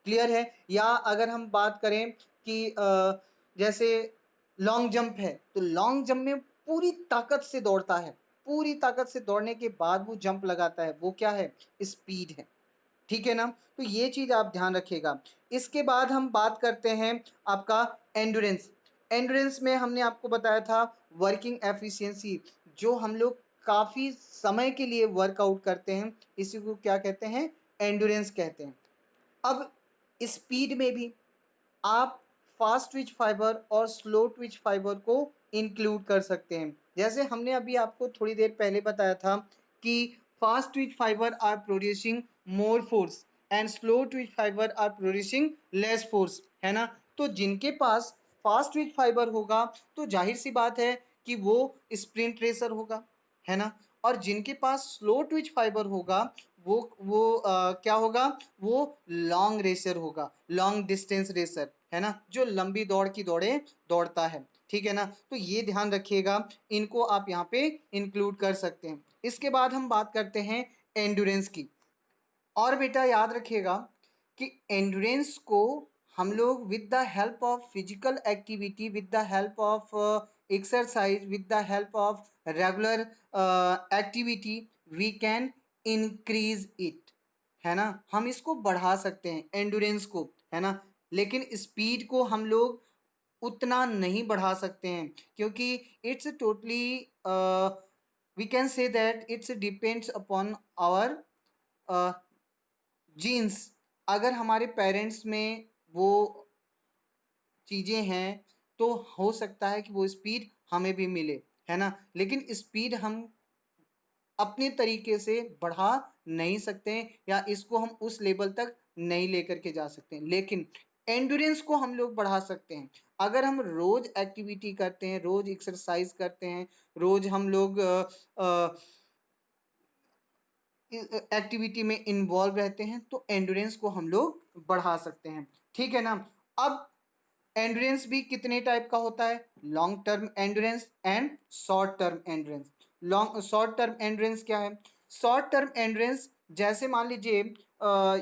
क्लियर है। या अगर हम बात करें कि जैसे लॉन्ग जंप है, तो लॉन्ग जंप में पूरी ताकत से दौड़ता है, पूरी ताकत से दौड़ने के बाद वो जंप लगाता है, वो क्या है? स्पीड है, ठीक है ना। तो ये चीज़ आप ध्यान रखिएगा। इसके बाद हम बात करते हैं आपका एंड्योरेंस। एंड्योरेंस में हमने आपको बताया था वर्किंग एफिशिएंसी, जो हम लोग काफ़ी समय के लिए वर्कआउट करते हैं, इसी को क्या कहते हैं? एंड्योरेंस कहते हैं। अब स्पीड में भी आप फास्ट ट्विच फाइबर और स्लो ट्विच फाइबर को इंक्लूड कर सकते हैं। जैसे हमने अभी आपको थोड़ी देर पहले बताया था कि fast twitch fibre are producing more force and slow twitch fibre are producing less force, है ना। तो जिनके पास फास्ट ट्विच फाइबर होगा तो जाहिर सी बात है कि वो स्प्रिंट रेसर होगा, है ना। और जिनके पास स्लो ट्विच फाइबर होगा वो क्या होगा? वो लॉन्ग रेसर होगा, लॉन्ग डिस्टेंस रेसर, है ना, जो लंबी दौड़ की दौड़े दौड़ता है, ठीक है ना। तो ये ध्यान रखिएगा, इनको आप यहाँ पे इंक्लूड कर सकते हैं। इसके बाद हम बात करते हैं एंड्योरेंस की। और बेटा याद रखिएगा कि एंड्योरेंस को हम लोग with the help of physical activity, with the help of exercise, with the help of regular activity we can increase it, है ना। हम इसको बढ़ा सकते हैं एंड्योरेंस को, है ना। लेकिन स्पीड को हम लोग उतना नहीं बढ़ा सकते हैं, क्योंकि it's totally we can say that it's depends upon our genes. अगर हमारे पेरेंट्स में वो चीज़ें हैं तो हो सकता है कि वो स्पीड हमें भी मिले, है ना। लेकिन स्पीड हम अपने तरीके से बढ़ा नहीं सकते हैं, या इसको हम उस लेवल तक नहीं लेकर के जा सकते हैं। लेकिन एंड्योरेंस को हम लोग बढ़ा सकते हैं। अगर हम रोज एक्टिविटी करते हैं, रोज एक्सरसाइज करते हैं, रोज हम लोग एक्टिविटी में इन्वॉल्व रहते हैं, तो एंड्योरेंस को हम लोग बढ़ा सकते हैं। ठीक है ना। अब एंड्योरेंस भी कितने टाइप का होता है, long term endurance and short term endurance. Long short term endurance क्या है? शॉर्ट टर्म एंड्योरेंस जैसे मान लीजिए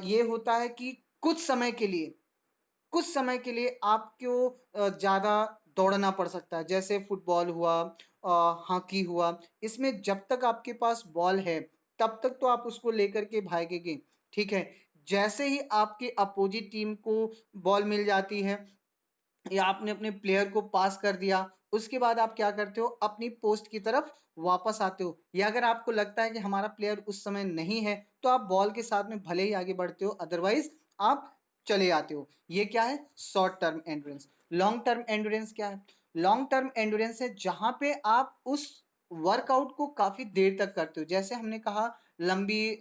ये होता है कि कुछ समय के लिए आपको ज़्यादा दौड़ना पड़ सकता है, जैसे फुटबॉल हुआ, हॉकी हुआ। इसमें जब तक आपके पास बॉल है तब तक तो आप उसको लेकर के भागेंगे, ठीक है। जैसे ही आपके अपोजिट टीम को बॉल मिल जाती है, या आपने अपने प्लेयर को पास कर दिया, उसके बाद आप क्या करते हो, अपनी पोस्ट की तरफ वापस आते हो। या अगर आपको लगता है कि हमारा प्लेयर उस समय नहीं है, तो आप बॉल के साथ में भले ही आगे बढ़ते हो, अदरवाइज आप चले आते हो। ये क्या है? Short term endurance. Long term endurance क्या है? लॉन्ग टर्म एंड्योरेंस है जहां पे आप उस वर्कआउट को काफी देर तक करते हो। जैसे हमने कहा, लंबी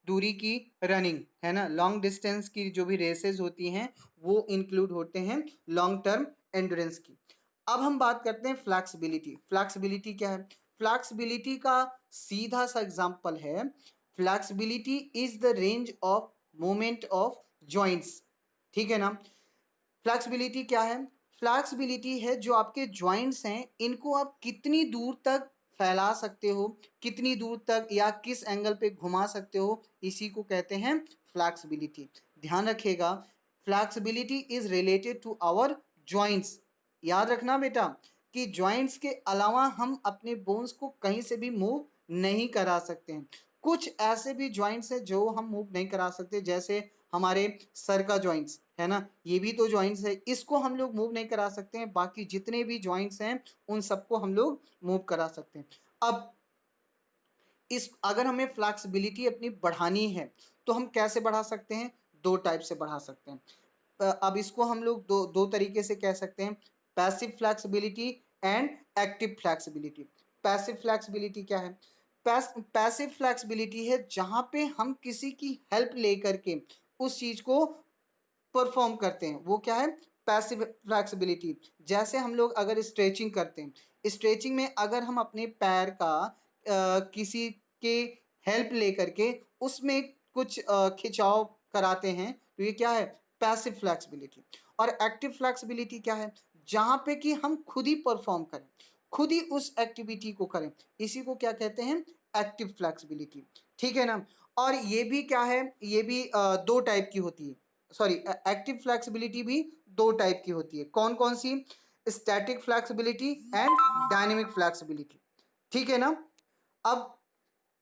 दूरी की रनिंग, है ना, लॉन्ग डिस्टेंस की जो भी रेसेस होती हैं वो इंक्लूड होते हैं लॉन्ग टर्म एंड्योरेंस की। अब हम बात करते हैं फ्लैक्सिबिलिटी। फ्लैक्सिबिलिटी क्या है? फ्लैक्सिबिलिटी का सीधा सा एग्जांपल है, flexibility is the range of movement of joints. ठीक है ना। फ्लैक्सिबिलिटी क्या है? फ्लैक्सिबिलिटी है जो आपके जॉइंट्स हैं, इनको आप कितनी दूर तक फैला सकते हो, कितनी दूर तक या किस एंगल पे घुमा सकते हो, इसी को कहते हैं फ्लैक्सिबिलिटी। ध्यान रखिएगा, flexibility is related to our joints. याद रखना बेटा कि जॉइंट्स के अलावा हम अपने बोन्स को कहीं से भी मूव नहीं करा सकते हैं। कुछ ऐसे भी जॉइंट्स हैं जो हम मूव नहीं करा सकते, जैसे हमारे सर का जॉइंट्स है ना, ये भी तो जॉइंट्स है, इसको हम लोग मूव नहीं करा सकते हैं। बाकी जितने भी जॉइंट्स हैं उन सबको हम लोग मूव करा सकते हैं। अब इस अगर हमें फ्लैक्सिबिलिटी अपनी बढ़ानी है तो हम कैसे बढ़ा सकते हैं? दो टाइप से बढ़ा सकते हैं। अब इसको हम लोग दो दो तरीके से कह सकते हैं, passive flexibility and active flexibility. Passive flexibility क्या है? पैसिव फ्लैक्सिबिलिटी है जहां पे हम किसी की हेल्प लेकर के उस चीज को परफॉर्म करते हैं, वो क्या है? Passive flexibility. जैसे हम लोग अगर स्ट्रेचिंग करते हैं, स्ट्रेचिंग में अगर हम अपने पैर का किसी के हेल्प लेकर के उसमें कुछ खिंचाव कराते हैं, तो ये क्या है? Passive flexibility. और एक्टिव फ्लैक्सिबिलिटी क्या है? जहां पे कि हम खुद ही परफॉर्म करें, खुद ही उस एक्टिविटी को करें, इसी को क्या कहते हैं? Active flexibility. ठीक है ना। और ये भी क्या है? ये भी दो टाइप की होती है। सॉरी, एक्टिव फ्लैक्सिबिलिटी भी दो टाइप की होती है। कौन कौन सी? Static flexibility and dynamic flexibility. ठीक है ना। अब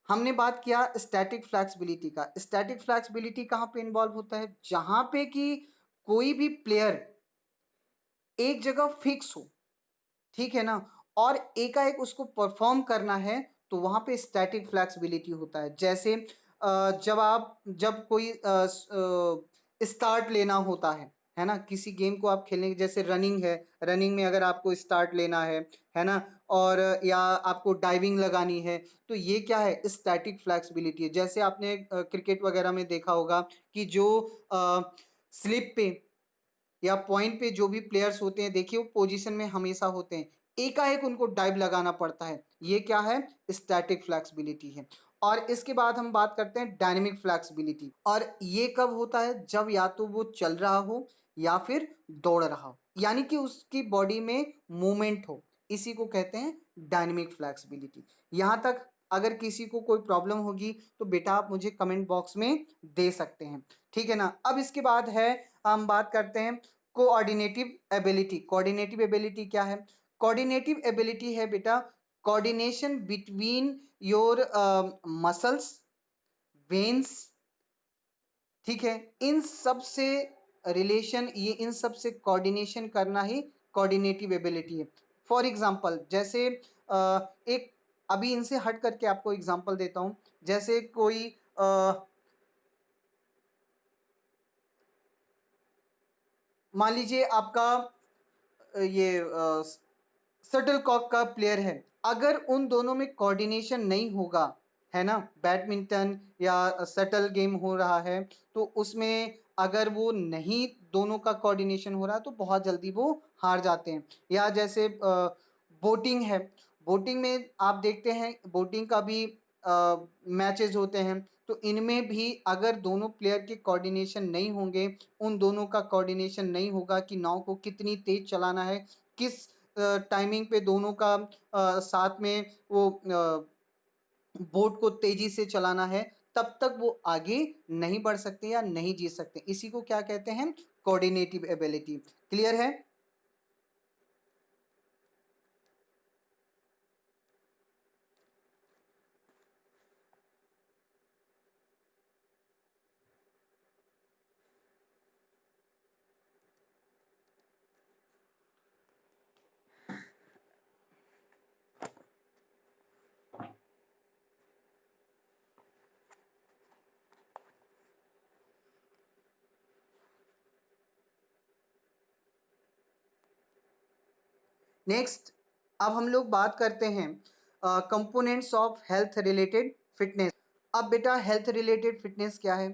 हमने बात किया स्टैटिक फ्लैक्सिबिलिटी का। स्टैटिक फ्लैक्सिबिलिटी कहाँ पे इन्वॉल्व होता है? जहां पे कि कोई भी प्लेयर एक जगह फिक्स हो, ठीक है ना, और एकाएक उसको परफॉर्म करना है, तो वहां पे स्टैटिक फ्लैक्सिबिलिटी होता है। जैसे जब कोई स्टार्ट लेना होता है ना, किसी गेम को आप खेलने, जैसे रनिंग है, रनिंग में अगर आपको स्टार्ट लेना है ना, और या आपको डाइविंग लगानी है, तो ये क्या है? स्टैटिक फ्लैक्सिबिलिटी है। जैसे आपने क्रिकेट वगैरह में देखा होगा कि जो स्लिप पे या पॉइंट पे जो भी प्लेयर्स होते हैं, देखिए वो पोजीशन में हमेशा होते हैं, एकाएक उनको डाइव लगाना पड़ता है, ये क्या है? स्टैटिक फ्लैक्सिबिलिटी है। और इसके बाद हम बात करते हैं डायनेमिक फ्लैक्सिबिलिटी। और ये कब होता है? जब या तो वो चल रहा हो या फिर दौड़ रहा हो, यानी कि उसकी बॉडी में मूवमेंट हो, इसी को कहते हैं डायनेमिक फ्लैक्सिबिलिटी। यहाँ तक अगर किसी को कोई प्रॉब्लम होगी तो बेटा आप मुझे कमेंट बॉक्स में दे सकते हैं। ठीक है ना। अब इसके बाद है, हम बात करते हैं कोऑर्डिनेटिव एबिलिटी। कोऑर्डिनेटिव एबिलिटी क्या है? कोऑर्डिनेटिव एबिलिटी है बेटा coordination between your muscles, veins, ठीक है, इन सब से रिलेशन, ये इन सब से कोऑर्डिनेशन करना ही कोऑर्डिनेटिव एबिलिटी है। फॉर एग्जांपल जैसे एक अभी इनसे हट करके आपको एग्जांपल देता हूँ। जैसे कोई मान लीजिए आपका ये शटल कॉक का प्लेयर है, अगर उन दोनों में कोऑर्डिनेशन नहीं होगा, है ना, बैडमिंटन या शटल गेम हो रहा है, तो उसमें अगर वो नहीं दोनों का कोऑर्डिनेशन हो रहा है तो बहुत जल्दी वो हार जाते हैं। या जैसे बोटिंग है, बोटिंग में आप देखते हैं बोटिंग का भी मैचेस होते हैं, तो इनमें भी अगर दोनों प्लेयर के कोऑर्डिनेशन नहीं होंगे, उन दोनों का कोऑर्डिनेशन नहीं होगा कि नाव को कितनी तेज चलाना है, किस टाइमिंग पे दोनों का साथ में वो बोट को तेजी से चलाना है, तब तक वो आगे नहीं बढ़ सकते या नहीं जीत सकते। इसी को क्या कहते हैं? Coordinative ability. क्लियर है? नेक्स्ट, अब हम लोग बात करते हैं components of health related fitness. अब बेटा हेल्थ रिलेटेड फिटनेस क्या है?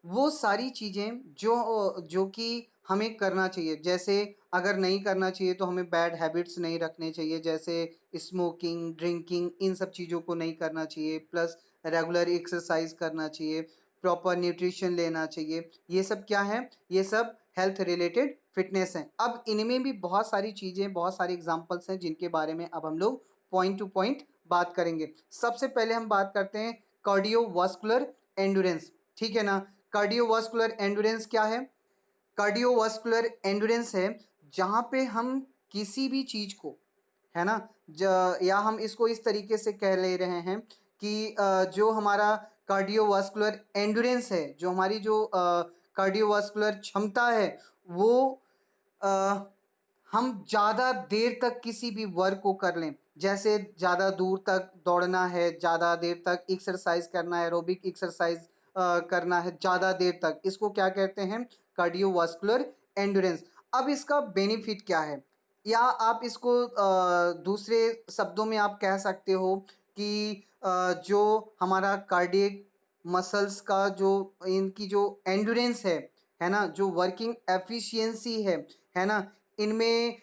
वो सारी चीज़ें जो कि हमें करना चाहिए। जैसे अगर नहीं करना चाहिए तो हमें बैड हैबिट्स नहीं रखने चाहिए, जैसे स्मोकिंग, ड्रिंकिंग, इन सब चीज़ों को नहीं करना चाहिए। प्लस रेगुलर एक्सरसाइज करना चाहिए, प्रॉपर न्यूट्रिशन लेना चाहिए। ये सब क्या है? ये सब हेल्थ रिलेटेड फिटनेस हैं। अब इनमें भी बहुत सारी चीज़ें, बहुत सारे एग्जांपल्स हैं जिनके बारे में अब हम लोग पॉइंट टू पॉइंट बात करेंगे। सबसे पहले हम बात करते हैं कार्डियोवास्कुलर एंडुरेंस। ठीक है ना? कार्डियोवास्कुलर एंडुरेंस क्या है? कार्डियोवास्कुलर एंडुरेंस है जहाँ पे हम किसी भी चीज़ को, है ना, या हम इसको इस तरीके से कह ले रहे हैं कि जो हमारा कार्डियोवास्कुलर एंडुरेंस है, जो हमारी जो कार्डियोवास्कुलर क्षमता है, वो अ, हम ज़्यादा देर तक किसी भी वर्क को कर लें। जैसे ज़्यादा दूर तक दौड़ना है, ज़्यादा देर तक एक्सरसाइज करना है, एरोबिक एक्सरसाइज करना है ज़्यादा देर तक, इसको क्या कहते हैं? कार्डियोवास्कुलर एंडुरेंस। अब इसका बेनिफिट क्या है? या आप इसको दूसरे शब्दों में आप कह सकते हो कि जो हमारा कार्डियक मसल्स का जो इनकी जो एंडुरेंस है ना, जो वर्किंग एफिशिएंसी है ना, इनमें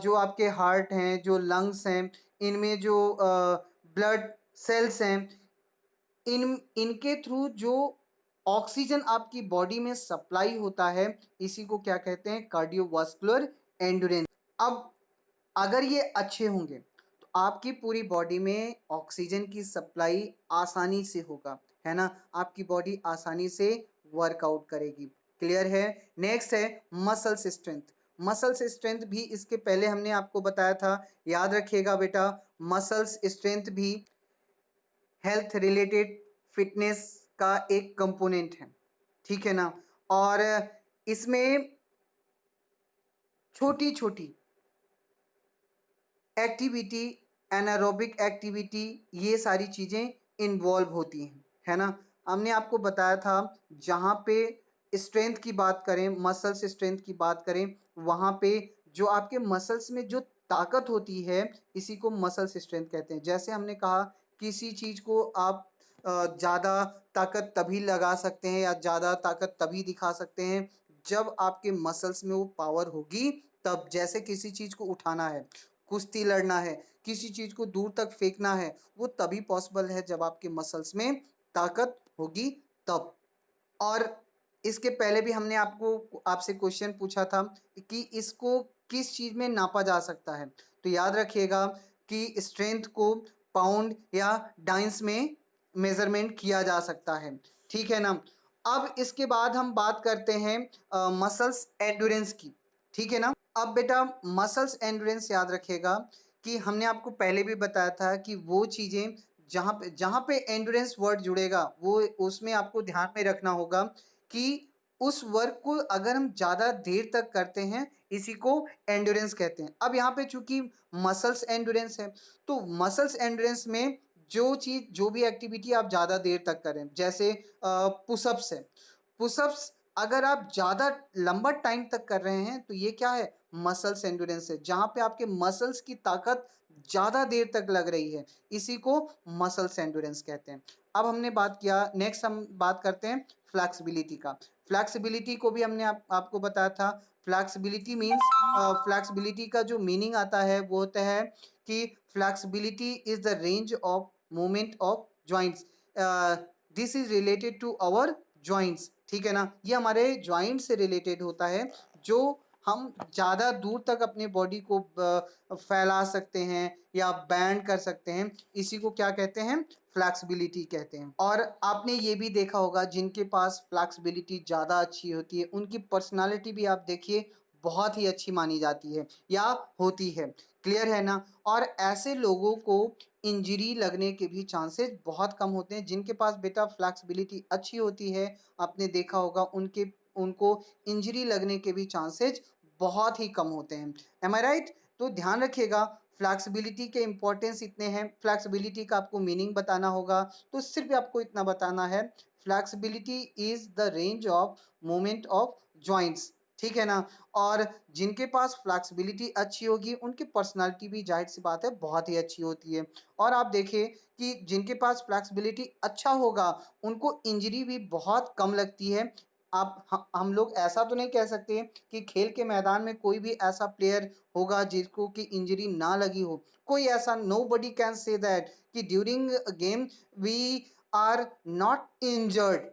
जो आपके हार्ट हैं, जो लंग्स हैं, इनमें जो ब्लड सेल्स हैं, इनके थ्रू जो ऑक्सीजन आपकी बॉडी में सप्लाई होता है, इसी को क्या कहते हैं? कार्डियोवास्कुलर एंडुरेंस। अब अगर ये अच्छे होंगे तो आपकी पूरी बॉडी में ऑक्सीजन की सप्लाई आसानी से होगा, है ना, आपकी बॉडी आसानी से वर्कआउट करेगी। क्लियर है? नेक्स्ट है मसल्स स्ट्रेंथ। मसल्स स्ट्रेंथ भी इसके पहले हमने आपको बताया था, याद रखिएगा बेटा। मसल्स स्ट्रेंथ भी हेल्थ रिलेटेड फिटनेस का एक कंपोनेंट है। ठीक है ना? और इसमें छोटी छोटी एक्टिविटी, एनारोबिक एक्टिविटी, ये सारी चीज़ें इन्वॉल्व होती हैं, है ना। हमने आपको बताया था जहाँ पे स्ट्रेंथ की बात करें, मसल्स स्ट्रेंथ की बात करें, वहाँ पे जो आपके मसल्स में जो ताकत होती है, इसी को मसल्स स्ट्रेंथ कहते हैं। जैसे हमने कहा किसी चीज़ को आप ज़्यादा ताकत तभी लगा सकते हैं या ज़्यादा ताकत तभी दिखा सकते हैं जब आपके मसल्स में वो पावर होगी तब। जैसे किसी चीज़ को उठाना है, कुश्ती लड़ना है, किसी चीज़ को दूर तक फेंकना है, वो तभी पॉसिबल है जब आपके मसल्स में ताकत होगी तब। और इसके पहले भी हमने आपको आपसे क्वेश्चन पूछा था कि इसको किस चीज़ में नापा जा सकता है, तो याद रखिएगा कि स्ट्रेंथ को पाउंड या डाइंस में मेज़रमेंट किया जा सकता है। ठीक है ना? अब इसके बाद हम बात करते हैं मसल्स एंडुरेंस की। ठीक है ना? अब बेटा मसल्स एंडुरेंस याद रखिएगा कि हमने आपको पहले भी बताया था कि वो चीज़ें जहाँ पे एंडुरेंस वर्ड जुड़ेगा, वो उसमें आपको ध्यान में रखना होगा कि उस वर्क को अगर हम ज़्यादा देर तक करते हैं, इसी को एंड्योरेंस कहते हैं। अब यहाँ पे चूंकि मसल्स एंड्योरेंस है, तो मसल्स एंड्योरेंस में जो चीज़, जो भी एक्टिविटी आप ज़्यादा देर तक करें, जैसे पुशअप्स है, पुशअप्स अगर आप ज़्यादा लंबा टाइम तक कर रहे हैं तो ये क्या है, मसल्स एंड्योरेंस है, जहाँ पे आपके मसल्स की ताकत ज़्यादा देर तक लग रही है, इसी को मसल्स एंड्योरेंस कहते हैं। अब हमने बात किया, नेक्स्ट हम बात करते हैं फ्लैक्सिबिलिटी का। फ्लैक्सिबिलिटी को भी हमने आपको बताया था। फ्लैक्सिबिलिटी मीन्स, फ्लैक्सिबिलिटी का जो मीनिंग आता है वो होता है कि flexibility is the range of movement of joints, this is related to our joints, ठीक है ना, ये हमारे जॉइंट से रिलेटेड होता है, जो हम ज़्यादा दूर तक अपने बॉडी को फैला सकते हैं या बैंड कर सकते हैं, इसी को क्या कहते हैं, फ्लैक्सिबिलिटी कहते हैं। और आपने ये भी देखा होगा, जिनके पास फ्लैक्सिबिलिटी ज़्यादा अच्छी होती है, उनकी पर्सनालिटी भी आप देखिए बहुत ही अच्छी मानी जाती है या होती है। क्लियर है ना। और ऐसे लोगों को इंजरी लगने के भी चांसेस बहुत कम होते हैं, जिनके पास बेटा फ्लैक्सिबिलिटी अच्छी होती है, आपने देखा होगा उनको इंजरी लगने के भी चांसेस बहुत ही कम होते हैं। Am I right. तो ध्यान रखिएगा, फ्लैक्सिबिलिटी के इंपॉर्टेंस इतने हैं। फ्लैक्सिबिलिटी का आपको मीनिंग बताना होगा, तो सिर्फ आपको इतना बताना है, flexibility is the range of movement of joints, ठीक है ना। और जिनके पास फ्लैक्सिबिलिटी अच्छी होगी, उनकी पर्सनालिटी भी जाहिर सी बात है बहुत ही अच्छी होती है। और आप देखें कि जिनके पास फ्लैक्सिबिलिटी अच्छा होगा, उनको इंजरी भी बहुत कम लगती है। हम लोग ऐसा तो नहीं कह सकते कि खेल के मैदान में कोई भी ऐसा प्लेयर होगा जिसको कि इंजरी ना लगी हो, कोई ऐसा, nobody can say that कि during game we are not injured,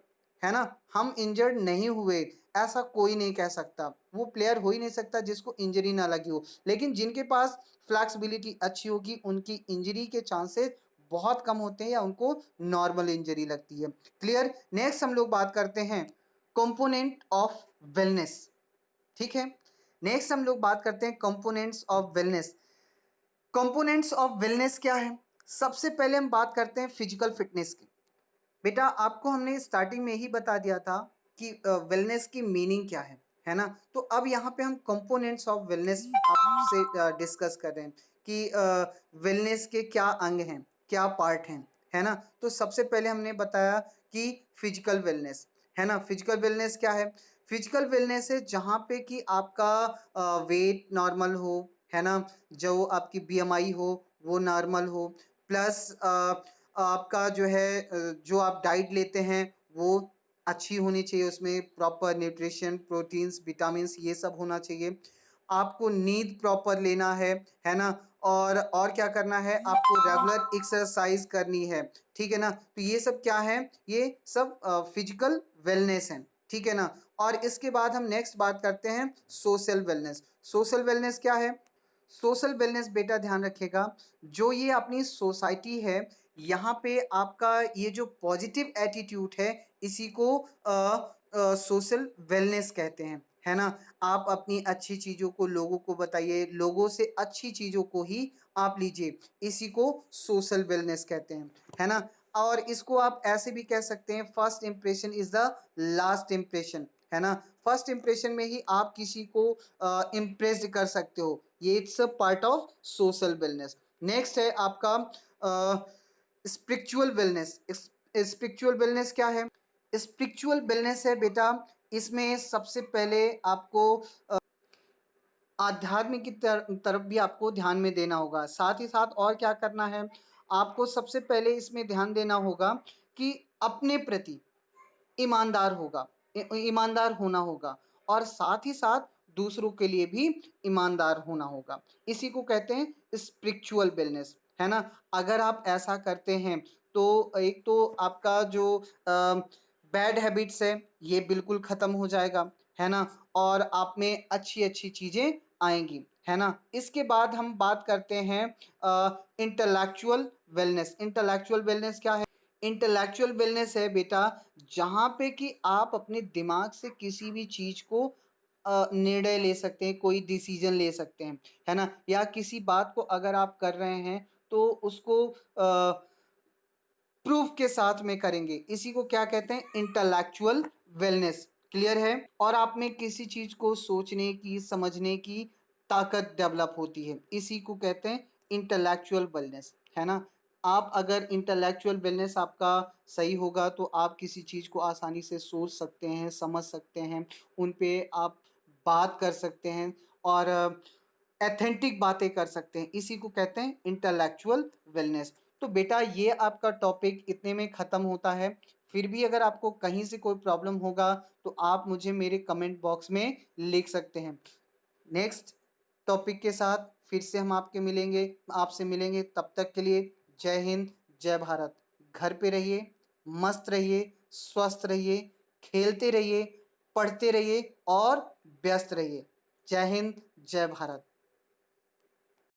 है ना, हम इंजर्ड नहीं हुए, ऐसा कोई नहीं कह सकता, वो प्लेयर हो ही नहीं सकता जिसको इंजरी ना लगी हो। लेकिन जिनके पास फ्लैक्सिबिलिटी अच्छी होगी, उनकी इंजरी के चांसेस बहुत कम होते हैं या उनको नॉर्मल इंजरी लगती है। क्लियर। नेक्स्ट हम लोग बात करते हैं कंपोनेंट ऑफ वेलनेस, ठीक है। नेक्स्ट हम लोग बात करते हैं components of wellness. Components of wellness क्या है, सबसे पहले हम बात करते हैं फिजिकल फिटनेस की। बेटा आपको हमने स्टार्टिंग में ही बता दिया था कि वेलनेस की मीनिंग क्या है ना। तो अब यहाँ पे हम कंपोनेंट्स ऑफ वेलनेस आपसे डिस्कस कर रहे हैं कि वेलनेस के क्या अंग हैं, क्या पार्ट हैं, है ना। तो सबसे पहले हमने बताया कि फिजिकल वेलनेस, है ना। फिजिकल वेलनेस क्या है, फिजिकल वेलनेस है जहाँ पे कि आपका वेट नॉर्मल हो, है ना, जो आपकी बीएमआई हो वो नॉर्मल हो, प्लस आपका जो है जो आप डाइट लेते हैं वो अच्छी होनी चाहिए, उसमें प्रॉपर न्यूट्रिशन, प्रोटीन्स, विटामिन्स ये सब होना चाहिए। आपको नींद प्रॉपर लेना है ना। और क्या करना है, आपको रेगुलर एक्सरसाइज करनी है, ठीक है ना। तो ये सब क्या है, ये सब फिजिकल वेलनेस है, ठीक है ना। और इसके बाद हम नेक्स्ट बात करते हैं सोशल वेलनेस। सोशल वेलनेस क्या है, सोशल वेलनेस बेटा ध्यान रखिएगा, जो ये अपनी सोसाइटी है, यहाँ पे आपका ये जो पॉजिटिव एटीट्यूड है, इसी को सोशल वेलनेस कहते हैं, है ना। आप अपनी अच्छी चीज़ों को लोगों को बताइए, लोगों से अच्छी चीज़ों को ही आप लीजिए, इसी को सोशल वेलनेस कहते हैं, है ना। और इसको आप ऐसे भी कह सकते हैं, first impression is the last impression, है ना। फर्स्ट इम्प्रेशन में ही आप किसी को इम्प्रेस्ड कर सकते हो, ये it's a part of social wellness. Next है आपका स्पिरिचुअल वेलनेस। स्पिरिचुअल वेलनेस क्या है, स्पिरिचुअल वेलनेस है बेटा, इसमें सबसे पहले आपको आध्यात्म की तरफ भी आपको ध्यान में देना होगा, साथ ही साथ और क्या करना है, आपको सबसे पहले इसमें ध्यान देना होगा कि अपने प्रति ईमानदार होगा, ईमानदार होना होगा, और साथ ही साथ दूसरों के लिए भी ईमानदार होना होगा, इसी को कहते हैं स्पिरिचुअल वेलनेस, है ना। अगर आप ऐसा करते हैं तो एक तो आपका जो बैड हैबिट्स है ये बिल्कुल ख़त्म हो जाएगा, है ना, और आप में अच्छी अच्छी चीज़ें आएंगी, है ना। इसके बाद हम बात करते हैं इंटेलेक्चुअल वेलनेस। इंटेलेक्चुअल वेलनेस क्या है, इंटेलेक्चुअल वेलनेस है बेटा, जहाँ पे कि आप अपने दिमाग से किसी भी चीज़ को निर्णय ले सकते हैं, कोई डिसीजन ले सकते हैं, है ना। या किसी बात को अगर आप कर रहे हैं तो उसको प्रूफ के साथ में करेंगे, इसी को क्या कहते हैं, इंटेलेक्चुअल वेलनेस क्लियर है? और आप में किसी चीज को सोचने की, समझने की ताकत डेवलप होती है। इसी को कहते हैं इंटेलेक्चुअल वेलनेस, है ना? आप अगर इंटेलेक्चुअल वेलनेस आपका सही होगा तो आप किसी चीज को आसानी से सोच सकते हैं, समझ सकते हैं, उन पे आप बात कर सकते हैं और एथेंटिक बातें कर सकते हैं। इसी को कहते हैं इंटेलेक्चुअल वेलनेस। तो बेटा ये आपका टॉपिक इतने में ख़त्म होता है। फिर भी अगर आपको कहीं से कोई प्रॉब्लम होगा तो आप मुझे मेरे कमेंट बॉक्स में लिख सकते हैं। नेक्स्ट टॉपिक के साथ फिर से हम आपसे मिलेंगे। तब तक के लिए जय हिंद, जय भारत। घर पे रहिए, मस्त रहिए, स्वस्थ रहिए, खेलते रहिए, पढ़ते रहिए और व्यस्त रहिए। जय हिंद, जय भारत।